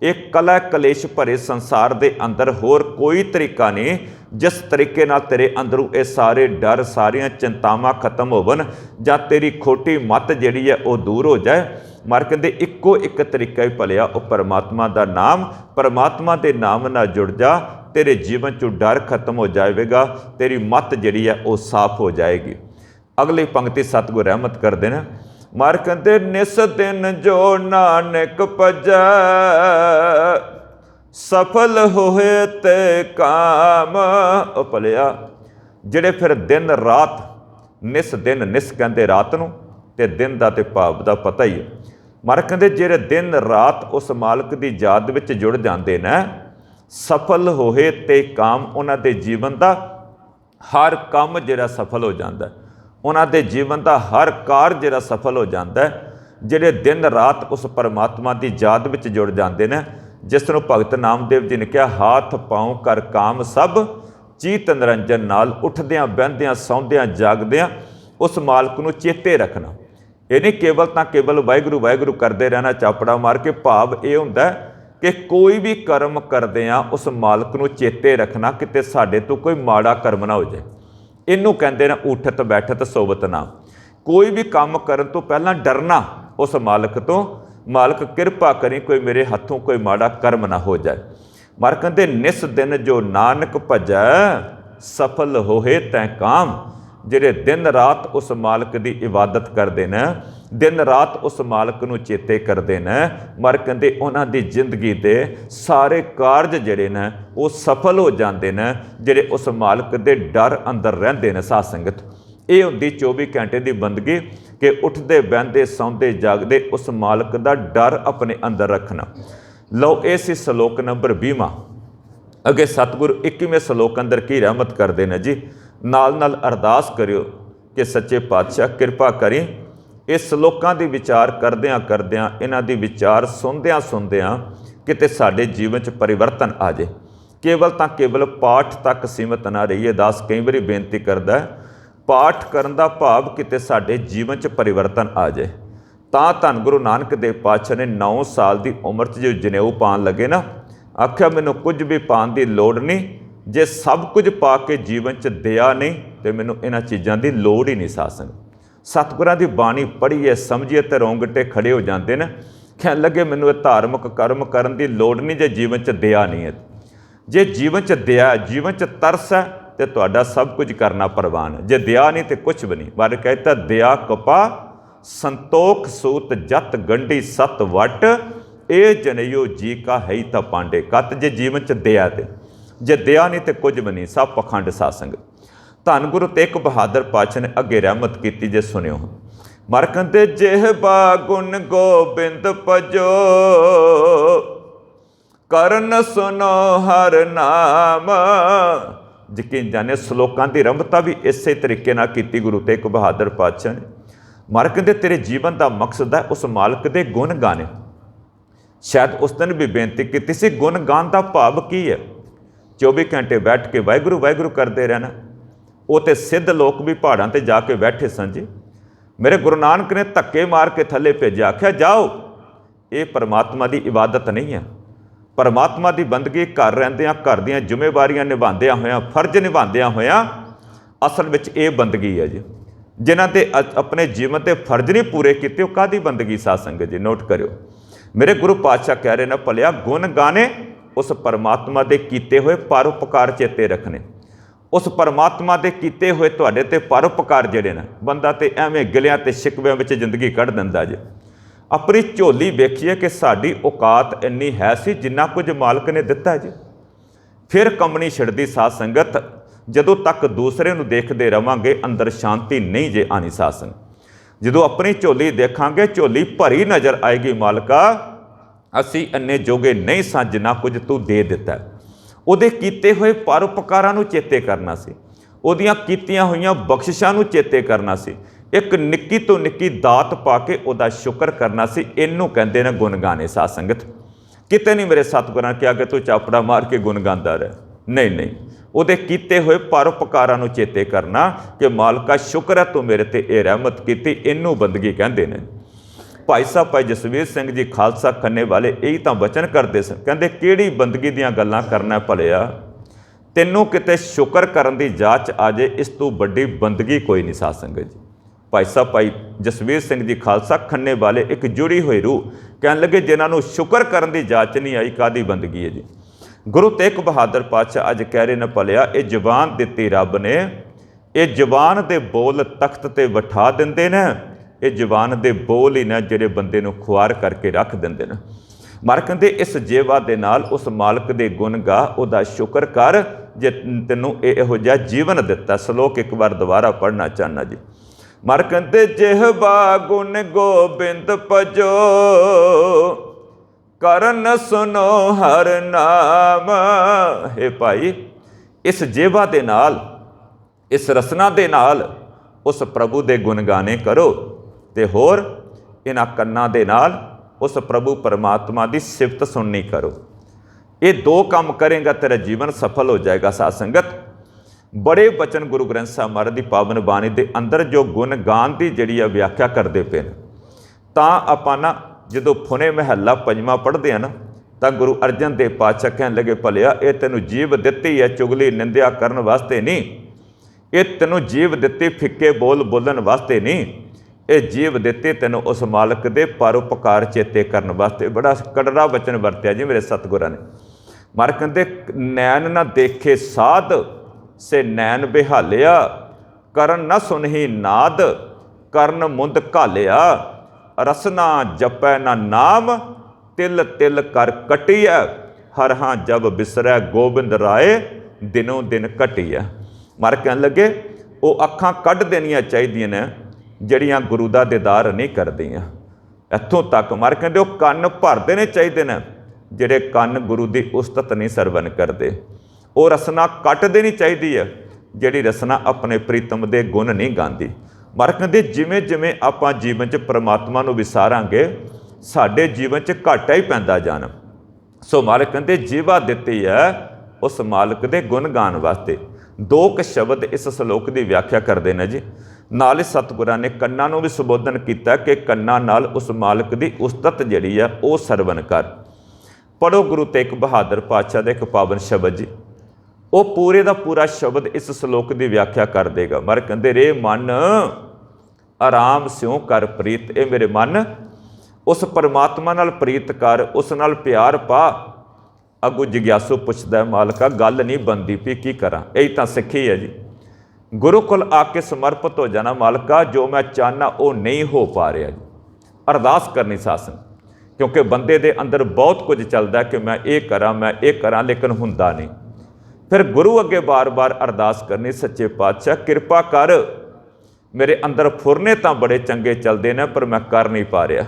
ਇਹ ਕਲਾ ਕਲੇਸ਼ ਭਰੇ ਸੰਸਾਰ ਦੇ ਅੰਦਰ ਹੋਰ ਕੋਈ ਤਰੀਕਾ ਨਹੀਂ ਜਿਸ ਤਰੀਕੇ ਨਾਲ ਤੇਰੇ ਅੰਦਰੋਂ ਇਹ ਸਾਰੇ ਡਰ, ਸਾਰੀਆਂ ਚਿੰਤਾਵਾਂ ਖਤਮ ਹੋਵਣ ਜਾਂ ਤੇਰੀ ਖੋਟੀ ਮੱਤ ਜਿਹੜੀ ਹੈ ਉਹ ਦੂਰ ਹੋ ਜਾਏ। ਮਰ ਕਹਿੰਦੇ ਇੱਕੋ ਇੱਕ ਤਰੀਕਾ ਹੀ ਭਲਿਆ, ਉਹ ਪਰਮਾਤਮਾ ਦਾ ਨਾਮ। ਪਰਮਾਤਮਾ ਦੇ ਨਾਮ ਨਾਲ ਜੁੜ ਜਾ, ਤੇਰੇ ਜੀਵਨ 'ਚੋਂ ਡਰ ਖਤਮ ਹੋ ਜਾਵੇਗਾ, ਤੇਰੀ ਮੱਤ ਜਿਹੜੀ ਹੈ ਉਹ ਸਾਫ਼ ਹੋ ਜਾਏਗੀ। ਅਗਲੀ ਪੰਕਤੀ ਸਤਿਗੁਰ ਰਹਿਮਤ ਕਰਦੇ ਨੇ। ਮਰ ਕਹਿੰਦੇ ਨਿਸ ਦਿਨ ਜੋ ਨਾਨਕ ਭਜੈ, ਸਫਲ ਹੋਏ ਤੇ ਕਾਮ। ਉਹ ਭਲਿਆ ਜਿਹੜੇ ਫਿਰ ਦਿਨ ਰਾਤ, ਨਿਸ ਦਿਨ, ਨਿਸ ਕਹਿੰਦੇ ਰਾਤ ਨੂੰ, ਤੇ ਦਿਨ ਦਾ ਤੇ ਭਾਵ ਦਾ ਪਤਾ ਹੀ ਹੈ। ਮਰ ਕਹਿੰਦੇ ਜਿਹੜੇ ਦਿਨ ਰਾਤ ਉਸ ਮਾਲਕ ਦੀ ਯਾਦ ਵਿੱਚ ਜੁੜ ਜਾਂਦੇ ਨੇ, ਸਫਲ ਹੋਏ ਤੇ ਕਾਮ, ਉਹਨਾਂ ਦੇ ਜੀਵਨ ਦਾ ਹਰ ਕੰਮ ਜਿਹੜਾ ਸਫਲ ਹੋ ਜਾਂਦਾ, ਉਹਨਾਂ ਦੇ ਜੀਵਨ ਦਾ ਹਰ ਕਾਰਜ ਜਿਹੜਾ ਸਫਲ ਹੋ ਜਾਂਦਾ। ਜਿਹੜੇ ਦਿਨ ਰਾਤ ਉਸ ਪਰਮਾਤਮਾ ਦੀ ਯਾਦ ਵਿੱਚ ਜੁੜ ਜਾਂਦੇ ਨੇ, ਜਿਸ ਨੂੰ ਭਗਤ ਨਾਮਦੇਵ ਜੀ ਨੇ ਕਿਹਾ, ਹਾਥ ਪਾਉ ਕਰ ਕਾਮ ਸਭ, ਚੀਤ ਨਿਰੰਜਨ ਨਾਲ ਉੱਠਦਿਆਂ ਬਹਿੰਦਿਆਂ ਸੌਂਦਿਆਂ ਜਾਗਦਿਆਂ ਉਸ ਮਾਲਕ ਨੂੰ ਚੇਤੇ ਰੱਖਣਾ। ਇਹ ਨਹੀਂ ਕੇਵਲ ਤਾਂ ਕੇਵਲ ਵਾਹਿਗੁਰੂ ਵਾਹਿਗੁਰੂ ਕਰਦੇ ਰਹਿਣਾ ਚਾਪੜਾ ਮਾਰ ਕੇ। ਭਾਵ ਇਹ ਹੁੰਦਾ ਕਿ ਕੋਈ ਵੀ ਕਰਮ ਕਰਦੇ ਆ ਉਸ ਮਾਲਕ ਨੂੰ ਚੇਤੇ ਰੱਖਣਾ, ਕਿਤੇ ਸਾਡੇ ਤੋਂ ਕੋਈ ਮਾੜਾ ਕਰਮ ਨਾ ਹੋ ਜਾਏ। ਇਹਨੂੰ ਕਹਿੰਦੇ ਨੇ ਉਠਤ ਬੈਠਤ ਸੋਵਤ ਨਾਮ। ਕੋਈ ਵੀ ਕੰਮ ਕਰਨ ਤੋਂ ਪਹਿਲਾਂ ਡਰਨਾ ਉਸ ਮਾਲਕ ਤੋਂ, ਮਾਲਕ ਕਿਰਪਾ ਕਰੀ ਕੋਈ ਮੇਰੇ ਹੱਥੋਂ ਕੋਈ ਮਾੜਾ ਕਰਮ ਨਾ ਹੋ ਜਾਏ। ਮਰ ਕਹਿੰਦੇ ਨਿਸ ਦਿਨ ਜੋ ਨਾਨਕ ਭਜੈ, ਸਫਲ ਹੋਏ ਤੈ ਕਾਮ। ਜਿਹੜੇ ਦਿਨ ਰਾਤ ਉਸ ਮਾਲਕ ਦੀ ਇਬਾਦਤ ਕਰਦੇ ਨੇ, ਦਿਨ ਰਾਤ ਉਸ ਮਾਲਕ ਨੂੰ ਚੇਤੇ ਕਰਦੇ ਨੇ, ਮਰ ਕਹਿੰਦੇ ਉਹਨਾਂ ਦੀ ਜ਼ਿੰਦਗੀ ਦੇ ਸਾਰੇ ਕਾਰਜ ਜਿਹੜੇ ਨੇ ਉਹ ਸਫਲ ਹੋ ਜਾਂਦੇ ਨੇ, ਜਿਹੜੇ ਉਸ ਮਾਲਕ ਦੇ ਡਰ ਅੰਦਰ ਰਹਿੰਦੇ ਨੇ। ਸਾਧ ਸੰਗਤ ਇਹ ਹੁੰਦੀ 24 ਘੰਟੇ ਦੀ ਬੰਦਗੀ ਕਿ ਉੱਠਦੇ ਬਹਿੰਦੇ ਸੌਂਦੇ ਜਾਗਦੇ ਉਸ ਮਾਲਕ ਦਾ ਡਰ ਆਪਣੇ ਅੰਦਰ ਰੱਖਣਾ। ਲਓ ਇਹ ਸੀ ਸ਼ਲੋਕ ਨੰਬਰ 20ਵਾਂ। ਅੱਗੇ ਸਤਿਗੁਰ 21ਵੇਂ ਸ਼ਲੋਕ ਅੰਦਰ ਕੀ ਰਹਿਮਤ ਕਰਦੇ ਨੇ ਜੀ। ਨਾਲ ਨਾਲ ਅਰਦਾਸ ਕਰਿਓ ਕਿ ਸੱਚੇ ਪਾਤਸ਼ਾਹ ਕਿਰਪਾ ਕਰੀ ਇਸ ਸ਼ਲੋਕਾਂ ਦੀ ਵਿਚਾਰ ਕਰਦਿਆਂ ਕਰਦਿਆਂ, ਇਹਨਾਂ ਦੀ ਵਿਚਾਰ ਸੁਣਦਿਆਂ ਸੁਣਦਿਆਂ ਕਿਤੇ ਸਾਡੇ ਜੀਵਨ 'ਚ ਪਰਿਵਰਤਨ ਆ ਜਾਏ। ਕੇਵਲ ਤਾਂ ਕੇਵਲ ਪਾਠ ਤੱਕ ਸੀਮਤ ਨਾ ਰਹੀਏ। ਦਾਸ ਕਈ ਵਾਰੀ ਬੇਨਤੀ ਕਰਦਾ, ਪਾਠ ਕਰਨ ਦਾ ਭਾਵ ਕਿਤੇ ਸਾਡੇ ਜੀਵਨ 'ਚ ਪਰਿਵਰਤਨ ਆ ਜਾਏ। ਤਾਂ ਧੰਨ ਗੁਰੂ ਨਾਨਕ ਦੇਵ ਪਾਤਸ਼ਾਹ ਨੇ 9 ਸਾਲ ਦੀ ਉਮਰ 'ਚ ਜੋ ਜਨੇਊ ਪਾਉਣ ਲੱਗੇ ਨਾ, ਆਖਿਆ ਮੈਨੂੰ ਕੁਝ ਵੀ ਪਾਉਣ ਦੀ ਲੋੜ ਨਹੀਂ, ਜੇ ਸਭ ਕੁਝ ਪਾ ਕੇ ਜੀਵਨ 'ਚ ਦਿਆ ਨਹੀਂ ਤੇ ਮੈਨੂੰ ਇਹਨਾਂ ਚੀਜ਼ਾਂ ਦੀ ਲੋੜ ਹੀ ਨਹੀਂ। ਸਾਧ ਸੰਗਤ ਸਤਿਗੁਰਾਂ ਦੀ ਬਾਣੀ ਪੜ੍ਹੀਏ ਸਮਝੀਏ ਤੇ ਰੌਂਗਟੇ ਖੜੇ ਹੋ ਜਾਂਦੇ ਨੇ। ਕਹਿਣ ਲੱਗੇ ਮੈਨੂੰ ਇਹ ਧਾਰਮਿਕ ਕਰਮ ਕਰਨ ਦੀ ਲੋੜ ਨਹੀਂ ਜੇ ਜੀਵਨ 'ਚ ਦਿਆ ਨਹੀਂ ਹੈ। ਜੇ ਜੀਵਨ 'ਚ ਦਿਆ, ਜੀਵਨ 'ਚ ਤਰਸ ਹੈ ਤੇ ਤੁਹਾਡਾ ਸਭ ਕੁਝ ਕਰਨਾ ਪ੍ਰਵਾਨ ਹੈ। ਜੇ ਦਿਆ ਨਹੀਂ ਤੇ ਕੁਝ ਵੀ ਨਹੀਂ। ਬਾਰੇ ਕਹਿਤਾ ਦਿਆ ਕਪਾ ਸੰਤੋਖ ਸੂਤ ਜਤ ਗੰਢੀ ਸਤ ਵਟ, ਇਹ ਜਨਿਓ ਜੀ ਕਾ ਹੈ ਤਾਂ ਪਾਂਡੇ ਕਤ। ਜੇ ਜੀਵਨ 'ਚ ਦਿਆ ਤੇ, ਜੇ ਦਿਆ ਨਹੀਂ ਤੇ ਕੁਝ ਵੀ ਨਹੀਂ, ਸਭ ਪਖੰਡ। ਸਾਧ ਸੰਗਤ ਧੰਨ ਗੁਰੂ ਤੇਗ ਬਹਾਦਰ ਪਾਤਸ਼ਾਹ ਨੇ ਅੱਗੇ ਰਹਿਮਤ ਕੀਤੀ, ਜੇ ਸੁਣਿਓ। ਮਰ ਕਹਿੰਦੇ ਜਿਹਬਾ ਗੁਣ ਗੋਬਿੰਦ ਭਜੋ, ਕਰਨ ਸੁਨੋ ਹਰ ਨਾਮ। ਯਕੀਨ ਜਾਣੇ ਸ਼ਲੋਕਾਂ ਦੀ ਰੰਭਤਾ ਵੀ ਇਸੇ ਤਰੀਕੇ ਨਾਲ ਕੀਤੀ ਗੁਰੂ ਤੇਗ ਬਹਾਦਰ ਪਾਤਸ਼ਾਹ ਨੇ। ਮਰ ਕਹਿੰਦੇ ਤੇਰੇ ਜੀਵਨ ਦਾ ਮਕਸਦ ਹੈ ਉਸ ਮਾਲਕ ਦੇ ਗੁਣ ਗਾਣੇ। ਸ਼ਾਇਦ ਉਸ ਦਿਨ ਵੀ ਬੇਨਤੀ ਕੀਤੀ ਸੀ, ਗੁਣ ਗਾਣ ਦਾ ਭਾਵ ਕੀ ਹੈ? 24 ਘੰਟੇ ਬੈਠ ਕੇ ਵਾਹਿਗੁਰੂ ਵਾਹਿਗੁਰੂ ਕਰਦੇ ਰਹਿਣਾ। ਉਹ ਤੇ ਸਿੱਧ ਲੋਕ ਵੀ ਪਹਾੜਾਂ 'ਤੇ ਜਾ ਕੇ ਬੈਠੇ ਸਨ ਜੀ। मेरे गुरु नानक ने धक्के मार के थले भेजा, आख्या जाओ। ये परमात्मा की इबादत नहीं है। परमात्मा की बंदगी घर रहिंदियां, घर दीयां जिम्मेवारियां निभांदियां होइयां, फर्ज निभांदियां होइयां असल विच ये बंदगी है जी। जिन्हां दे अपने जीवन के फर्ज नहीं पूरे किए, वह काहदी बंदगी? साध संगत जी नोट करियो, मेरे गुरु पातशाह कह रहे हैं, भलिया गुण गाने उस परमात्मा के कीते हुए परोपकार चेते रखने। उस परमात्मा के कीते हुए तुहाडे ते परोपकार जिहड़े ने, बंदा तो एवें गिलियां ते शिकवियां विच जिंदगी कढ़ दिंदा जी। अपनी झोली वेखीए कि साडी औकात इन्नी है सी जिन्ना कुछ मालक ने दिता जी। फिर कम नहीं छिड़दी साध संगत, जदों तक दूसरे नूं देखते रहांगे अंदर शांति नहीं जे आनी। साध संगत जदों अपनी झोली देखांगे, झोली भरी नज़र आएगी, मालका असीं इन्ने जोगे नहीं सां जिन्ना कुछ तू दे दिता। उहदे कीते हुए परोपकारां नूं चेते करना सी, उहदियां कीतियां होईयां बख्शिशां नूं चेते करना सी, एक निक्की तो निक्की दात पा के उहदा शुकर करना सी। इनू कहंदे ने गुण गाने। साध संगत किते नहीं मेरे सतगुरां कहा कि तू चापड़ा मार के गुण गांदा रह, नहीं नहीं, उहदे कीते हुए परोपकारां नूं चेते करना कि मालका शुक्र है तू मेरे ते ये रहमत कीती। इनू बंदगी कहंदे ने। भाई साहब भाई जसवीर सिंह जी खालसा खन्ने वाले यही तो वचन करते सन, कहंदे किहड़ी बंदगी दीयां गल्लां करना भलिया, तैनूं किते शुकर करन दी जाच आ जाए, इस तों वड्डी बंदगी कोई नहीं। साध संगत जी भाई साहब भाई जसवीर सिंह जी खालसा खन्ने वाले एक जुड़ी हुई रूह कहन लगे, जिन्होंने शुक्र करन दी जाच नहीं आई, कादी बंदगी है जी। गुरु तेग बहादुर पातशाह अज कह रहे हैं, भलिया ये जबान दिती रब ने, ये जबान दे बोल तख्त ते वठा दिंदे ने, ये जबान दे बोल ही ने जिहड़े बंदे नूं खुआर करके रख दिंदे ने। मर कहंदे इस जेवा दे नाल उस मालक दे गुण गा, उहदा शुक्र कर जे तैनूं इहो जिहा जीवन दिता। सलोक एक बार दोबारा पढ़ना चाहना जी। मर कहंदे जिहवा गुण गोबिंद भजो, करन सुनो हर नाम। हे भाई इस जेवा दे नाल, इस रसना दे नाल उस प्रभु दे गुण गाने करो, ते होर इन्हां कन्नां दे नाल उस प्रभु परमात्मा की सिफत सुननी करो। ये दो काम करेंगा तेरा जीवन सफल हो जाएगा। साध संगत बड़े बचन गुरु ग्रंथ साहब महाराज की पावन बाणी के अंदर जो गुण गान की जिहड़ी व्याख्या करते पे तां आपां ना जदों फुने महला पंजवां पढ़ते हैं ना, तो गुरु अर्जन देव पातशाह कहन लगे, भलिया ये तैनूं जीव दित्ती है चुगली निंदिया करन वास्ते नहीं, ये तैनूं जीव दित्ती फिक्के बोल बोलन वास्ते नहीं, ये जीव दित्ती तैनूं उस मालक दे परोपकार चेते करन वास्ते। बड़ा कड़रा वचन वरत्या जी मेरे सतगुरां ने। मर कहंदे नैन ना देखे साध से नैन बिहालिया, करन न सुनही नाद करन मुंद घालिया, रसना जपै ना नाम तिल तिल कर कटिया, हरहां जब बिसरै गोबिंद राय दिनों दिन घटिया। मर कहन लगे वो अखां कढ़ देनियां चाहिए ने जड़ियां गुरु दा दीदार नहीं करदियां। इत्थों तक मर कहंदे वो कन्न भर देने चाहिए ने जिहड़े कन्न गुरु की उस्तत नहीं सरवण करते। वो रसना कट देनी चाहिए है जिहड़ी रसना अपने प्रीतम दे गुण नहीं गांदी। मर कहंदे जिवें जिवें आपां जीवन च परमात्मा नूं विसारांगे साडे जीवन च घाटा ही पैंदा जाना। सो मर कहंदे जीवा दित्ती है उस मालक दे गुण गान वास्ते। दो क शब्द इस सलोक की व्याख्या करते हैं जी। नाल ही सतगुरां ने कन्नां नूं भी संबोधन किया कि कन्नां नाल उस मालक की उस्तत जिहड़ी है वो सरवण कर। पढ़ो गुरु तेग बहादुर पातशाह दे एक पावन शब्द जी, वो पूरे का पूरा शब्द इस सलोक की व्याख्या कर देगा। मर कहंदे रे मन आराम स्यों कर प्रीत, ए मेरे मन उस परमात्मा नाल प्रीत कर, उस नाल प्यार पा। अगू जिग्यासू पुछदा है मालका गल नहीं बनती पी की करा। यही तो सिੱਖੀ है जी। गुरु कोल आके समर्पित हो जाना, मालका जो मैं चाहना वो नहीं हो पा रहा जी। अरदास करनी सासन, क्योंकि बंदे दे अंदर बहुत कुछ चलता है कि मैं ये करा लेकिन हुंदा नहीं। फिर गुरु अगे बार बार अरदास करनी, सच्चे पातशाह कृपा कर, मेरे अंदर फुरने तो बड़े चंगे चलते हैं पर मैं कर नहीं पा रहा,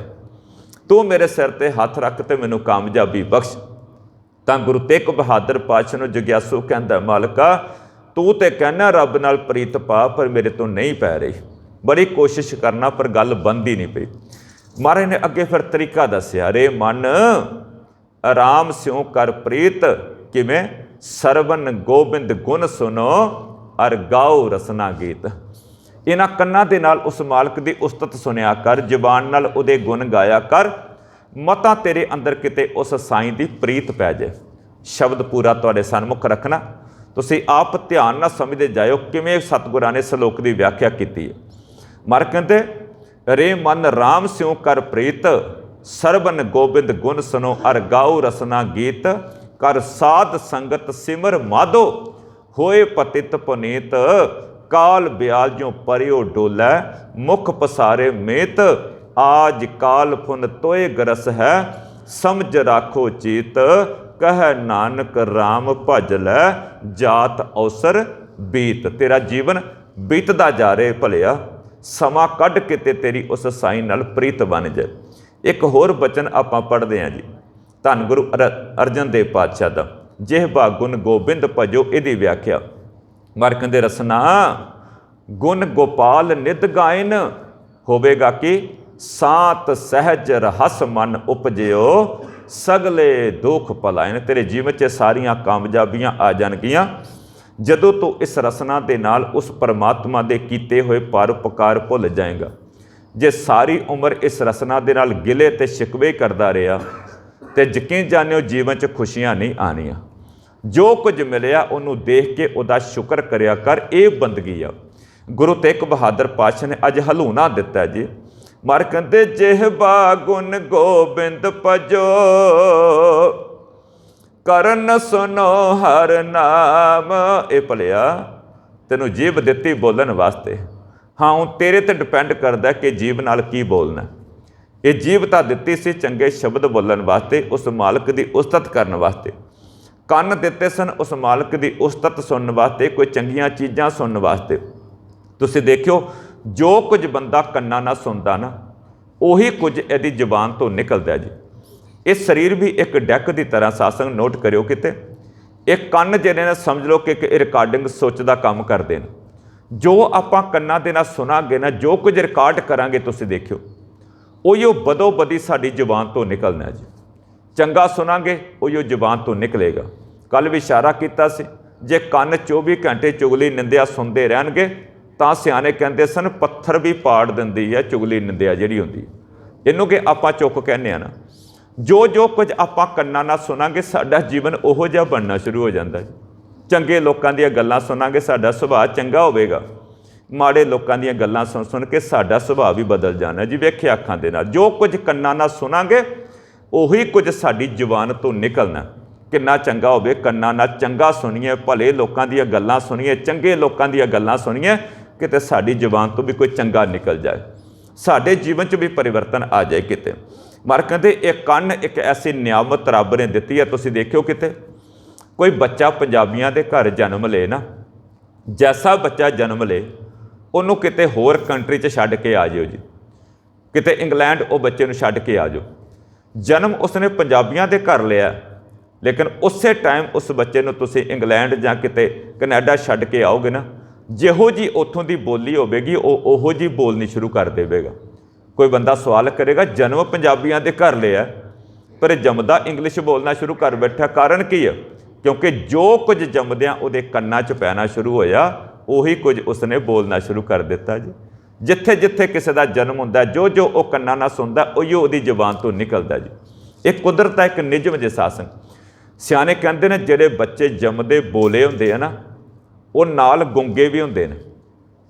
तू मेरे सिर ते हथ रख ते मैनू कामयाबी बख्श। तो गुरु तेग बहादुर पातशाह नूं जिग्यासू कहंदा मालका तू तो कहना रब नाल प्रीत पा पर मेरे तो नहीं पै रही, बड़ी कोशिश करना पर गल बनती नहीं पई। महाराज ने अगे फिर तरीका दसिया, रे मन आराम स्यों कर प्रीत, किवें सरवन गोबिंद गुण सुनो अर गाओ रसना गीत। इन्हां कन्नां दे नाल उस मालक दी उस्तत सुनिया कर, जबान नाल उहदे गुण गाया कर, मतां तेरे अंदर किते उस साईं दी प्रीत पै जाए। शब्द पूरा तुहाडे सन्मुख रखना, तुसीं आप ध्यान नाल समझदे जाओ किवें सतगुरां ने सलोक दी व्याख्या कीती है। महाराज कहंदे रे मन राम स्यों कर प्रीत, सरबन गोबिंद गुण सुनो अर गाओ रसना गीत, कर साध संगत सिमर माधो, होए पतित पुनीत, काल ब्याल जो परियो डोलै, मुख पसारे मेत, आज काल फुन तोय गरस है, समझ राखो चीत, कह नानक राम भज लै, जात अवसर बीत। तेरा जीवन बीतदा जा रहा भलिया, समा कढ़ के ते तेरी उस साईं नाल प्रीत बन जाए। एक होर बचन आपां पढ़दे हां जी, धन गुरु अर्जन देव पातशाह दा, जिहबा गुण गोबिंद भजो, इहदी व्याख्या महाराज कहंदे रसना गुण गोपाल नित गायन, होवेगा कि सात सहज रहस मन उपजियो, सगले दुख भलायन। तेरे जीवन च सारियां कामयाबियां आ जाणगियां जदों तू इस रसना दे नाल उस परमात्मा दे कीते होए परोपकार भुल जाएगा। जे सारी उम्र इस रसना दे नाल गिले ते शिकवे करदा रहा ते यकीन जानियो जीवन च खुशियां नहीं आनियां। जो कुछ मिलिया उन्होंने देख के उहदा शुक्र करिया कर, ये बंदगी आ। गुरु तेग बहादुर पातशाह ने अज हलूना दिता है जी। महाराज कहते जिहबा गुण गोबिंद भजो, करन सुनो हर नाम। ये भलिया तेनों जीभ दिती बोलन वास्ते, हाँ हूँ तेरे ते डिपेंड करता कि जीभ नाल की बोलना। ये जीभ तां दिती सी चंगे शब्द बोलन वास्ते, उस मालक की उस्तत करन वास्ते। ਕੰਨ ਦਿੱਤੇ ਸਨ उस मालक की उस्तत सुनने वास्ते, कोई चंगियां चीज़ां सुनने वास्ते। तुसीं देखियो जो कुछ बंदा कन्ना ना सुनता ना, उही कुछ इहदी जबान तो निकलदा जी। ये शरीर भी एक डैक की तरह, सासंग नोट करियो किते, एक कन्न जिहड़े ने समझ लो कि एक रिकॉर्डिंग सुच दा काम करदे ने। जो आपां कन्नां दे नाल सुनांगे ना, जो कुछ रिकॉर्ड करांगे, तुसीं देखियो उहिओ बदो बदी साडी जबान तो निकलना जी। चंगा सुनांगे उहिओ जबान तो निकलेगा। कल भी इशारा किया सी, जे कन्न 24 घंटे चुगली निंदिया सुनते रहणगे तां सियाने कहंदे सन पत्थर भी पाड़ दिंदी है चुगली निंदिया जिहड़ी हुंदी। इहनूं कि आपां चुक कहने आ ना, जो कुछ आपां कन्नां नाल सुनांगे साडा जीवन उहो जिहा बनना शुरू हो जांदा है। चंगे लोकां दीयां गल्लां सुनांगे साडा सुभाਅ चंगा होवेगा, माड़े लोकां दीयां गल्लां सुन के साडा सुभाਅ भी बदल जाना जी। वेखिया अखां दे नाल जो कुछ कन्नां नाल सुनांगे उही कुछ साडी जुबान तो निकलना। किन्ना चंगा होवे कन्नां नाल चंगा सुनीए, भले लोकां दीयां गल्लां सुनीए, चंगे लोकां दीयां गल्लां सुनीए, किते साडी जुबान तो भी कोई चंगा निकल जाए, साडे जीवन च भी परिवर्तन आ जाए किते। महाराज कहंदे एक कन्न एक ऐसी नियामत रब ने दित्ती है। तुसीं देखियो किते कोई बच्चा पंजाबियां दे घर जन्म ले ना, जैसा बच्चा जन्म ले उन्होंने किते होर कंट्री च छड्ड के आ जाओ जी, किते इंग्लैंड वो बच्चे नूं छड्ड के आ जाओ। जन्म उसने पंजाबियां दे घर लिया, लेकिन उस टाइम उस बच्चे नूं तुसीं इंग्लैंड जां किते कनैडा छड्ड के आओगे ना, जिहो जी उत्थों की बोली होगी उहो जी बोलनी शुरू कर देगा। कोई बंदा सवाल करेगा जन्म पंजाबियां दे घर लिया पर जमदा इंग्लिश बोलना शुरू कर बैठा, कारण की है? क्योंकि जो कुछ जमद्यां उहदे कन्नां च पैना शुरू होया उही कुछ उसने बोलना शुरू कर दिता जी। जिथे जिथे किसी का जन्म होंदा, जो जो वह कन्नां नाल सुनदा उहिओ उहदी जबान तो निकलदा जी। एक कुदरत है, एक निजम जे सासन। सियाने कहंदे ने जिहड़े बच्चे जमदे बोले हुंदे आ ना, वो नाल गुंगे भी हुंदे ने,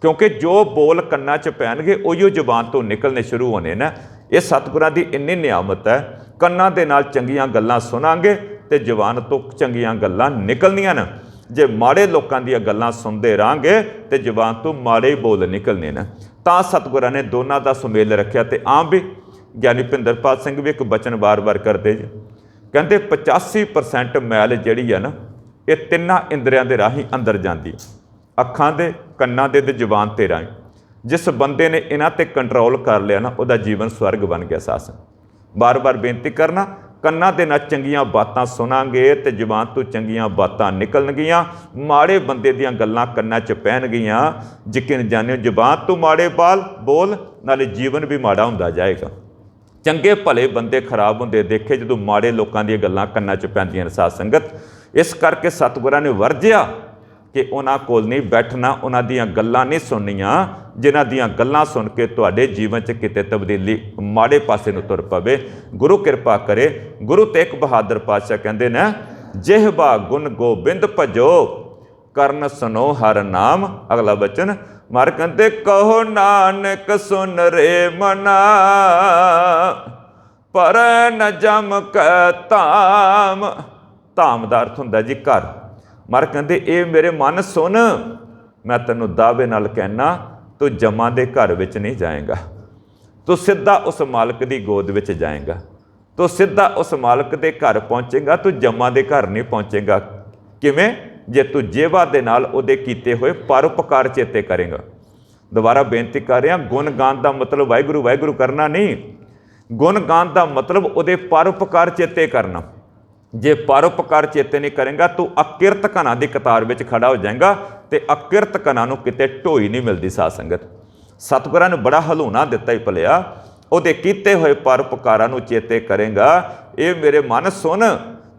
क्योंकि जो बोल कन्नां च पैणगे उहिओ जबान तो निकलने शुरू होने ने। ये सतगुरां दी इन्नी नियामत है, कन्नां दे नाल चंगियां गल्लां सुनांगे ते जबान तो चंगियां गल्लां निकलनियां न। जे माड़े लोकां दीयां गल्लां सुनदे रहांगे ते जबान तो माड़े ही बोल निकलने ने। तां सतगुरां ने दोनां दा सुमेल रखिया। ते आम भी ज्ञानी भिंदरपाल सिंह भी एक बचन बार-बार करदे जी, कहंदे 85% मैल जिहड़ी है ना, ये तिन्नां इंद्रियां दे राही अंदर जांदी, अखां दे, कन्नां दे ते जबान ते राही। जिस बंदे ने इन्हां ते कंट्रोल कर लिया ना, उहदा जीवन स्वर्ग बन गया। सासन बार बार बेनती करना, कन्नां दे नाल चंगियां बातां सुनांगे ते जबान तो चंगियां बातां निकलणगियां। माड़े बंदे दीयां गल्लां कन्नां च पैणगियां, यकीन जानियो जबान तो माड़े बोल नाले जीवन भी माड़ा हुंदा जाएगा। चंगे भले बंदे खराब हुंदे देखे जदों माड़े लोकां दीयां गल्लां कन्नां च पैंदियां ने। साध संगत इस करके सतगुरां ने वरजिया कि उन्हां कोल नहीं बैठना, उन्हां दीयां गल्लां नहीं सुननियां जिन्हां दीयां गल्लां सुन के तुहाडे जीवन च किते तब्दीली माड़े पासे नूं तुर पवे। गुरु किरपा करे। गुरु तेग बहादुर पातशाह कहंदे ने, जिहबा गुण गोबिंद भजो करन सुनो हर नाम। अगला बचन मार कहते, कहो नानक सुन रे मना पर न जम कै धाम। धाम दा अर्थ हुंदा जी घर। मार कहते ये मेरे मन सुन, मैं तैनूं दावे नाल कहना तू जमा दे घर विच नहीं जाएगा, तू सिद्धा उस मालक की गोद विच जाएगा, तू सिद्धा उस मालक के घर पहुँचेगा, तू जमा दे घर नहीं पहुँचेगा। किवें? जे तू जेवा दे नाल उहदे कीते होए परोपकार चेते करेगा। दोबारा बेनती कर रहा, गुण गान का मतलब वाहिगुरू वाहिगुरू करना नहीं, गुण गान का मतलब उहदे परोपकार चेते करना। जे परोपकार चेते नहीं करेगा तू अकिरत घना की कतार में खड़ा हो जाएगा, तो अकिरत घना नूं किते ढोई नहीं मिलती। साध संगत सतगुरां ने बड़ा हलूना दिता ही भलिया, उहदे कीते होए परोपकारां नूं चेते करेगा। ये मेरे मन सुन,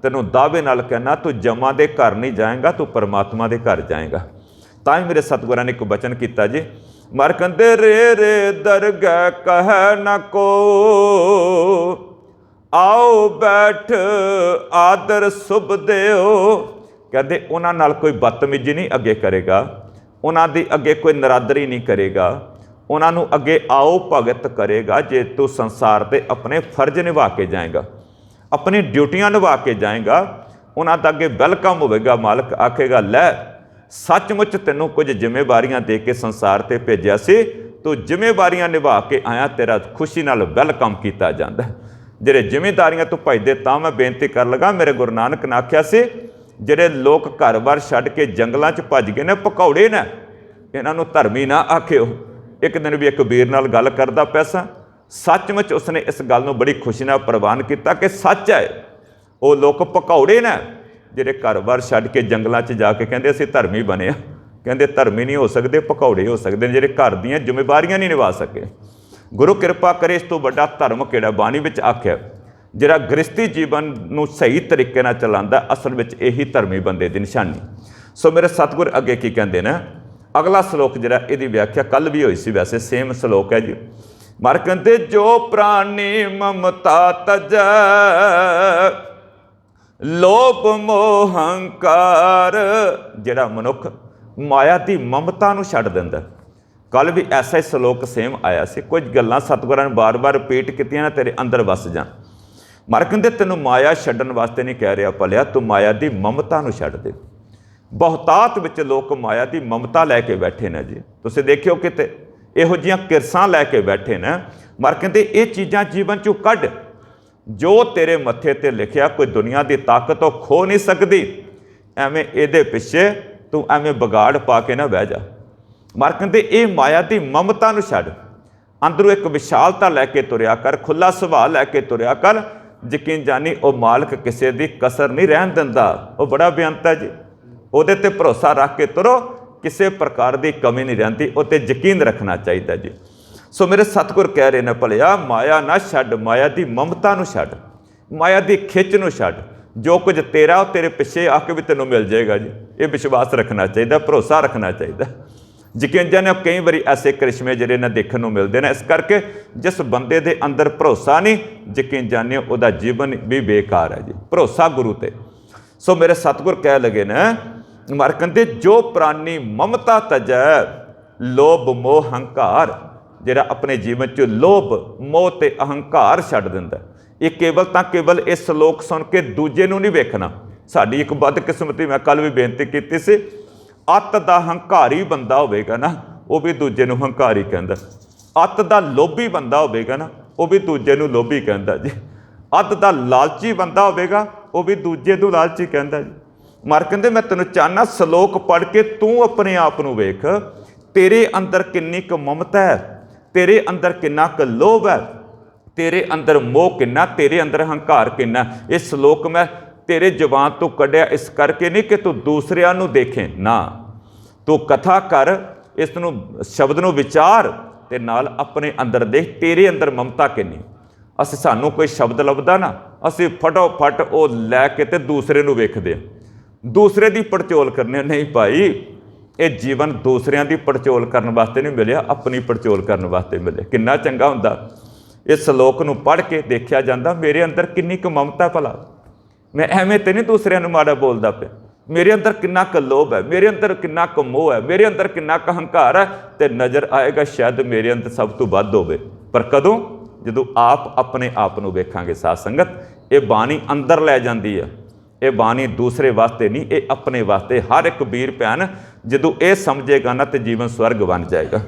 तैनूं दावे नाल कहना तू जमा दे घर नहीं जाएगा, तू परमात्मा दे घर जाएगा। तां ही मेरे सतगुरां ने एक बचन किया जी, मर कहंदे रे रे दरगह कह न को आओ बैठ आदर सुभ देओ। कहते उन्हां नाल कोई बदतमीजी नहीं अगे करेगा, उन्हां दी अगे कोई नरादरी नहीं करेगा, उन्हां नूं अगे आओ भगत करेगा। जे तू संसार ते अपने फर्ज निभा के जाएगा, अपनी ड्यूटियां निभा के जाएगा, उन्हां दा अगे वेलकम होवेगा। मालक आखेगा, लै सचमुच तैनूं कुछ जिम्मेवारियां दे के संसार ते भेजिया सी, तू जिम्मेवारियां निभा के आया, तेरा खुशी नाल वेलकम किया जाता। ਜਿਹੜੇ ਜ਼ਿਮੀਂਦਾਰੀਆਂ ਤੋਂ ਭਜਦੇ ਤਾਂ ਮੈਂ ਬੇਨਤੀ ਕਰ ਲਗਾ, ਮੇਰੇ ਗੁਰੂ ਨਾਨਕ ਨੇ ਆਖਿਆ ਸੀ ਜਿਹੜੇ ਲੋਕ ਘਰ-ਬਾਰ ਛੱਡ ਕੇ ਜੰਗਲਾਂ 'ਚ ਭੱਜ ਗਏ ਨੇ, ਭਕੌੜੇ ਨੇ, ਇਹਨਾਂ ਨੂੰ ਧਰਮੀ ਨਾ ਆਖਿਓ। ਇੱਕ ਦਿਨ ਵੀ ਇੱਕ ਵੀਰ ਨਾਲ ਗੱਲ ਕਰਦਾ ਪਿਆ ਸਾਂ, ਸੱਚਮੁੱਚ ਉਸਨੇ ਇਸ ਗੱਲ ਨੂੰ ਬੜੀ ਖੁਸ਼ੀ ਨਾਲ ਪ੍ਰਵਾਨ ਕੀਤਾ ਕਿ ਸੱਚ ਹੈ, ਉਹ ਲੋਕ ਭਕੌੜੇ ਨੇ ਜਿਹੜੇ ਘਰ-ਬਾਰ ਛੱਡ ਕੇ ਜੰਗਲਾਂ 'ਚ ਜਾ ਕੇ ਕਹਿੰਦੇ ਅਸੀਂ ਧਰਮੀ ਬਣੇ ਆ। ਕਹਿੰਦੇ ਧਰਮੀ ਨਹੀਂ ਹੋ ਸਕਦੇ, ਭਕੌੜੇ ਹੋ ਸਕਦੇ ਨੇ ਜਿਹੜੇ ਘਰ ਦੀਆਂ ਜ਼ਿੰਮੇਵਾਰੀਆਂ ਨਹੀਂ ਨਿਭਾ ਸਕੇ। गुरु कृपा करे, इस तो बड़ा धर्म किहड़ा बाणी विच आख्या, जिहड़ा गृहस्थी जीवन नूं सही तरीके नाल चलांदा, असल विच यही धर्मी बंदे दी निशानी। सो मेरे सतगुर अगे की कहंदे ने, अगला श्लोक जिहड़ा इहदी व्याख्या कल भी होई सी, वैसे सेम श्लोक है जी। मार कहंदे जो प्राणी ममता तजै लोभ मोह हंकार। जिहड़ा मनुख माया दी ममता नूं छड्ड दिंदा, कल भी ऐसा ही श्लोक सेम आया से, कुछ गल्लां सतगुरां ने बार बार रिपीट कीतियां ना, तेरे अंदर वस जाण। मर कहंदे तैनूं माया छड्डण वास्ते नहीं कह रहा भलिया, तू माया दी ममता नूं छड्ड दे। बहुतात विच लोक माया दी ममता लैके बैठे ने जी, तुसीं देखिओ किते इहो जिहियां किरसां लैके बैठे ने। मर कहंदे ये चीज़ां जीवन चों कढ, जो तेरे मत्थे ते लिखिया कोई दुनिया की ताकत तो खो नहीं सकती। एवें इहदे पिछे तू एवें बगाड़ पा के ना बह जा। मर कहंदे ये माया की ममता नूं छड्ड, अंदरों एक विशालता लैके तुरिया कर, खुला सुभाਅ लैके तुरिया कर। यकीन जानी वो मालक किसी की कसर नहीं रहन दिंदा, वो बड़ा बेअंत है जी। उहदे ते भरोसा रख के तुरो, किसी प्रकार की कमी नहीं रहिंदी, उह ते यकीन रखना चाहिए जी। सो मेरे सतगुर कह रहे हैं, भलिया माया ना छड्ड, माया की ममता नूं छड्ड, माया की खिच नूं छड्ड। जो कुछ तेरा वो तेरे पिछे आके भी तैनूं मिल जाएगा जी। ये विश्वास रखना चाहिए, भरोसा रखना चाहिए। यकीन जाने कई बार ऐसे करिश्मे जिहड़े ने देखने को मिलते हैं। इस करके जिस बंदे दे अंदर भरोसा नहीं, यकीन जाने उहदा जीवन भी बेकार है जी। भरोसा गुरु ते। सो मेरे सतगुर कह लगे ने, मर कहंदे जो प्राणी ममता तजै लोभ मोह हंकार, जिहड़ा अपने जीवन च लोभ मोह ते अहंकार छड्ड दिंदा, ये केवल तां केवल इस श्लोक सुन के दूजे नूं नहीं वेखना। साडी एक बदकिस्मती, मैं कल भी बेनती कीती सी, अत दा हंकारी बंदा होवेगा ना, वो भी दूजे नूं हंकारी कहंदा। अत दा लोभी बंदा होवेगा ना, वो भी दूजे नूं लोभी कहंदा जी। अत दा लालची बंदा होवेगा, वो भी दूजे नूं लालची कहंदा जी। मर कहंदे मैं तैनूं चाहना श्लोक पढ़ के तू अपने आप नूं वेख, तेरे अंदर किन्नी क ममता है, तेरे अंदर किन्ना क लोभ है, तेरे अंदर मोह किन्ना, तेरे अंदर हंकार किन्ना। ये श्लोक मैं तेरे जबान तो कढ़िया इस करके नहीं कि तू दूसरिਆਂ ਨੂੰ देखें ना, तू कथा कर, इस शब्द ਨੂੰ विचार ते नाल अपने अंदर देख, तेरे अंदर ममता किन्नी। असीं सानू कोई शब्द लभदा ना, असीं फटोफट वो लैके ते दूसरे ਨੂੰ ਵੇਖਦੇ। दूसरे की पड़चोल करने। नहीं भाई, ये जीवन दूसरिਆਂ ਦੀ पड़चोल करने वास्ते नहीं मिलिया, अपनी पड़चोल करने वास्ते मिले। कितना चंगा हुंदा इस श्लोक नूं पढ़ के देखिया जांदा मेरे अंदर किन्नी क ममता भला, मैं एवें ते नहीं दूसरिਆਂ ਨੂੰ माड़ा बोलदा पिया, मेरे अंदर किन्ना क लोभ है, मेरे अंदर किन्ना क मोह है, मेरे अंदर किन्ना क हंकार है। तो नज़र आएगा शायद मेरे अंदर सब तो वध होवे, पर कदों जदों आप अपने आप नूं वेखांगे। साध संगत, ये बाणी अंदर लै जांदी है, ये बाणी दूसरे वास्ते नहीं, ये अपने वास्ते। हर एक वीर भैन जदों ये समझेगा ना तो जीवन स्वर्ग बन जाएगा।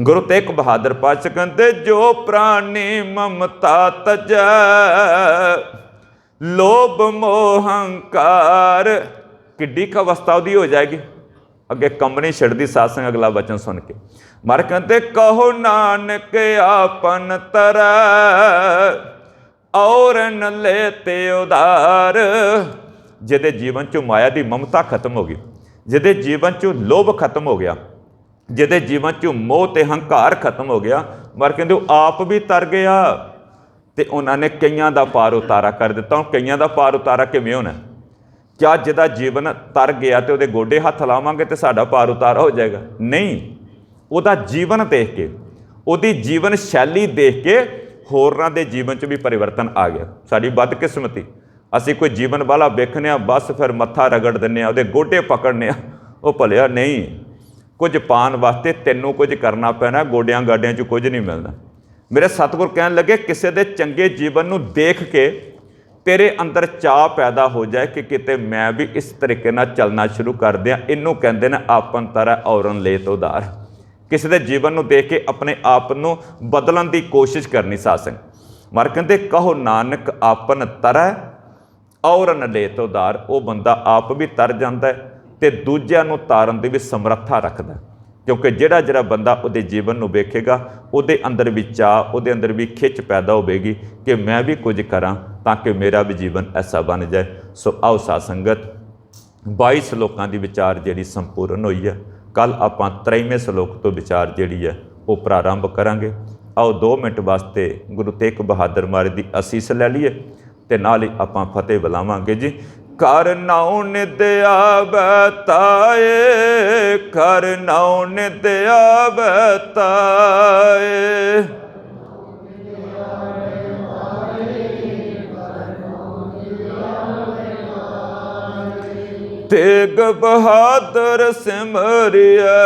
गुरु तेग बहादुर पातशाह कहते जो प्राणी ममता तजै लोभ मोह हंकार, किड्डी क अवस्था उहदी हो जाएगी। अगे कंबनी छिड़दी साध संग अगला वचन सुन के। मर कहते कहो नानक आपन तरह और न लेते उधार। जिहदे जीवन चों माया की ममता खत्म हो गई, जिहदे जीवन चों लोभ खत्म हो गया, जिहदे जीवन चों मोह ते हंकार खत्म हो गया, मर कहते आप भी तर गया तो उन्होंने कईयां दा पार उतारा कर दिता। हुण कईयां दा पार उतारा किवें होना? क्या जिहदा जीवन तर गया तो उहदे गोडे हथ लावांगे तो साडा पार उतारा हो जाएगा? नहीं, उहदा जीवन देख के, उहदी जीवन शैली देख के होरनां दे जीवन च भी परिवर्तन आ गया। साडी बदकिस्मती, असीं कोई जीवन वाला वेखने बस फिर मत्था रगड़ दिंदे उहदे गोडे पकड़ने। वो भलिया नहीं, कुछ पाण वास्ते तैनूं कुछ करना पैना, गोडियां गाडियां च कुछ नहीं मिलना। मेरे सतगुर कहन लगे किसी दे चंगे जीवन नूं देख के तेरे अंदर चाह पैदा हो जाए कि किते मैं भी इस तरीके नाल चलना शुरू कर दियां। इनू कहते हैं आपन तरह औरन ले तो उधार। किसी के जीवन नूं देख के अपने आप नूं बदलण की कोशिश करनी। सासंग मर कहते कहो नानक आपन तरह औरन ले तो उधार। वो बंदा आप भी तर जाता है तो दूजिਆਂ नूं तारन की भी समर्था रखता है, क्योंकि जिहड़ा जिहड़ा बंदा उहदे जीवन नूं वेखेगा उहदे अंदर भी चाह, उहदे अंदर भी खिच पैदा होगी कि मैं भी कुछ करा ताकि मेरा भी जीवन ऐसा बन जाए। सो आओ साध संगत 22 श्लोकां दी विचार जिहड़ी संपूर्ण हुई है, कल आपां 23वें श्लोक तो विचार जिहड़ी है वो प्रारंभ करांगे। आओ 2 मिनट वास्ते गुरु तेग बहादुर महाराज दी असीस लै लईए ते नाल ही आपां फतेह बुलावांगे जी। कर नाउ नित आवै ताए, कर नाउ नित आवै ताए, तेग बहादुर सिमरिया,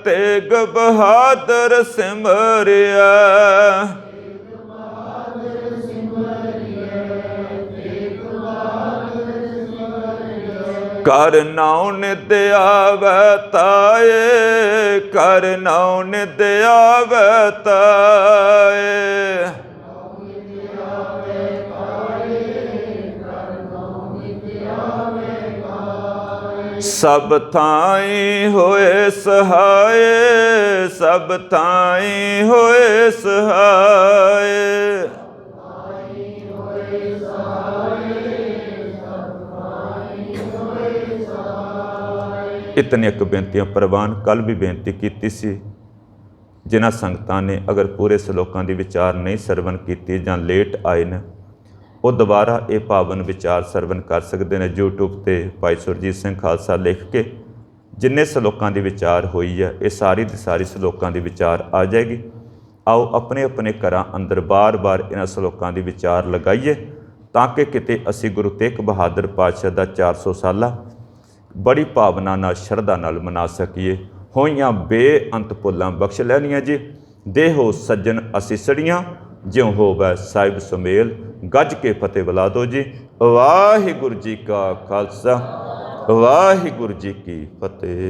तेग बहादुर सिमरिया, कर नाउ नित आवै ताए, कर नाउ नित आवै ताए, सब थाई होए सहाय, सब थाई होए सहाय, इतनी एक बेनतियां प्रवान कल भी बेनती की सी। जिन्हां संगतां ने अगर पूरे श्लोकां दी विचार नहीं सरवण की जां लेट आए ने, वो दोबारा ये पावन विचार सरवण कर सकते हैं। यूट्यूब ते भाई सुरजीत सिंह खालसा लिख के जिन्ने श्लोकां दी विचार हुई है ये सारी दी सारी श्लोकां दी विचार आ जाएगी। आओ अपने अपने घरां अंदर बार बार इन्हां श्लोकां दी विचार लगाइए ताकि किते असी गुरु तेग बहादुर पातशाह दा 400 साला बड़ी भावना नाल शरधा नाल मना सकीए। होइयां बेअंत भुल्लां बख्श लैनियां जी। देहो सज्जन असीसड़ियां, ज्यों होवै साहिब सुमेल। गज के फतेह बुला दो जी। वाहिगुरू जी का खालसा, वाहिगुरू जी की फतेह।